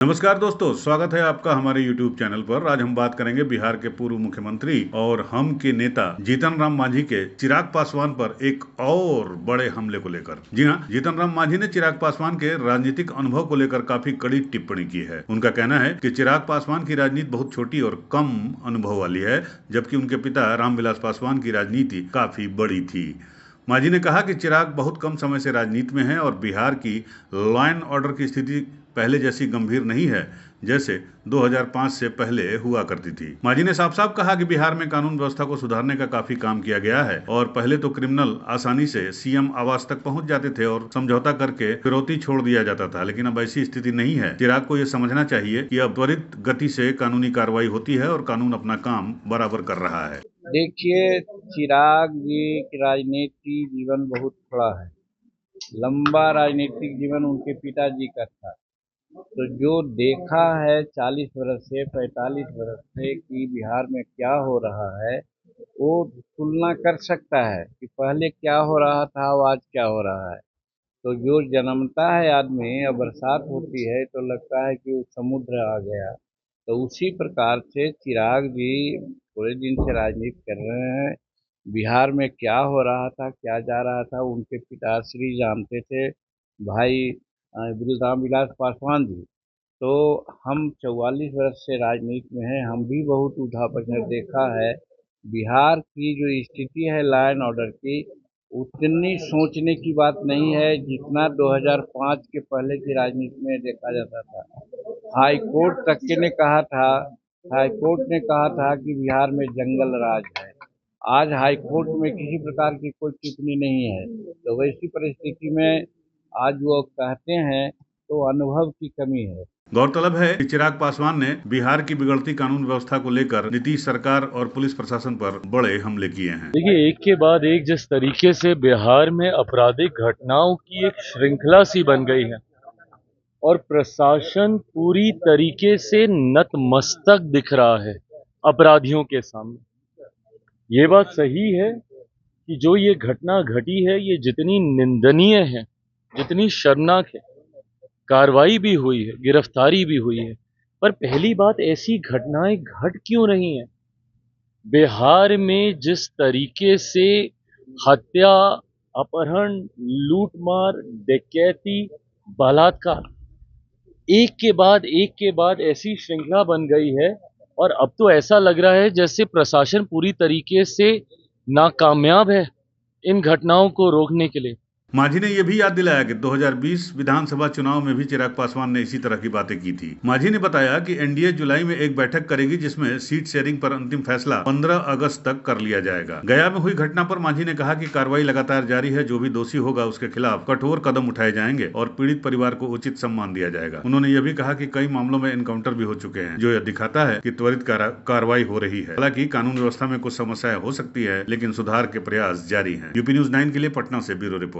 नमस्कार दोस्तों, स्वागत है आपका हमारे YouTube चैनल पर। आज हम बात करेंगे बिहार के पूर्व मुख्यमंत्री और हम के नेता जीतन राम मांझी के चिराग पासवान पर एक और बड़े हमले को लेकर। जी हां, जीतन राम मांझी ने चिराग पासवान के राजनीतिक अनुभव को लेकर काफी कड़ी टिप्पणी की है। उनका कहना है कि चिराग पासवान की राजनीति बहुत छोटी और कम अनुभव वाली है, जबकि उनके पिता रामविलास पासवान की राजनीति काफी बड़ी थी। मांझी ने कहा कि चिराग बहुत कम समय से राजनीति में है और बिहार की लॉ एंड ऑर्डर की स्थिति पहले जैसी गंभीर नहीं है जैसे 2005 से पहले हुआ करती थी। मांझी ने साफ साफ कहा कि बिहार में कानून व्यवस्था को सुधारने का काफी काम किया गया है और पहले तो क्रिमिनल आसानी से सीएम आवास तक पहुंच जाते थे और समझौता करके फिरौती छोड़ दिया जाता था, लेकिन अब ऐसी स्थिति नहीं है। चिराग को यह समझना चाहिए कि अब त्वरित गति से कानूनी कार्रवाई होती है और कानून अपना काम बराबर कर रहा है। देखिए, चिराग जी की राजनीति जीवन बहुत थोड़ा है। लंबा राजनीतिक जीवन उनके पिताजी का था। तो जो देखा है 40 वर्ष से 45 वर्ष से कि बिहार में क्या हो रहा है, वो तुलना कर सकता है कि पहले क्या हो रहा था और आज क्या हो रहा है। तो जो जन्मता है आदमी और बरसात होती है तो लगता है कि वो समुद्र आ गया। तो उसी प्रकार से चिराग जी थोड़े दिन से राजनीति कर रहे हैं। बिहार में क्या हो रहा था, क्या जा रहा था, उनके पिताश्री जानते थे, भाई रामविलास पासवान जी। तो हम 44 वर्ष से राजनीति में हैं, हम भी बहुत उठा-पटक देखा है। बिहार की जो स्थिति है लॉ एंड ऑर्डर की, उतनी सोचने की बात नहीं है जितना 2005 के पहले की राजनीति में देखा जाता था। हाई कोर्ट तक के ने कहा था हाई कोर्ट ने कहा था कि बिहार में जंगल राज है। आज हाई कोर्ट में किसी प्रकार की कोई टिप्पणी नहीं है। तो वैसी परिस्थिति में आज वो कहते हैं तो अनुभव की कमी है। गौरतलब है कि चिराग पासवान ने बिहार की बिगड़ती कानून व्यवस्था को लेकर नीतीश सरकार और पुलिस प्रशासन पर बड़े हमले किए हैं। देखिए, एक के बाद एक जिस तरीके से बिहार में आपराधिक घटनाओं की एक श्रृंखला सी बन गई है और प्रशासन पूरी तरीके से नतमस्तक दिख रहा है अपराधियों के सामने। ये बात सही है कि जो ये घटना घटी है, ये जितनी निंदनीय है, जितनी शर्मनाक है, कार्रवाई भी हुई है, गिरफ्तारी भी हुई है, पर पहली बात, ऐसी घटनाएं घट क्यों रही हैं? बिहार में जिस तरीके से हत्या, अपहरण, लूटमार, डकैती, बलात्कार एक के बाद ऐसी श्रृंखला बन गई है और अब तो ऐसा लग रहा है जैसे प्रशासन पूरी तरीके से नाकामयाब है इन घटनाओं को रोकने के लिए। मांझी ने यह भी याद दिलाया कि 2020 विधानसभा चुनाव में भी चिराग पासवान ने इसी तरह की बातें की थी। मांझी ने बताया कि एनडीए जुलाई में एक बैठक करेगी जिसमें सीट शेयरिंग पर अंतिम फैसला 15 अगस्त तक कर लिया जाएगा। गया में हुई घटना पर मांझी ने कहा कि कार्रवाई लगातार जारी है, जो भी दोषी होगा उसके खिलाफ कठोर कदम उठाए जाएंगे और पीड़ित परिवार को उचित सम्मान दिया जाएगा। उन्होंने यह भी कहा कि कई मामलों में एनकाउंटर भी हो चुके हैं, जो यह दिखाता है कि त्वरित कार्रवाई हो रही है। हालांकि कानून व्यवस्था में कुछ समस्याएं हो सकती है, लेकिन सुधार के प्रयास जारी है। यूपी न्यूज 9 के लिए पटना से ब्यूरो रिपोर्ट।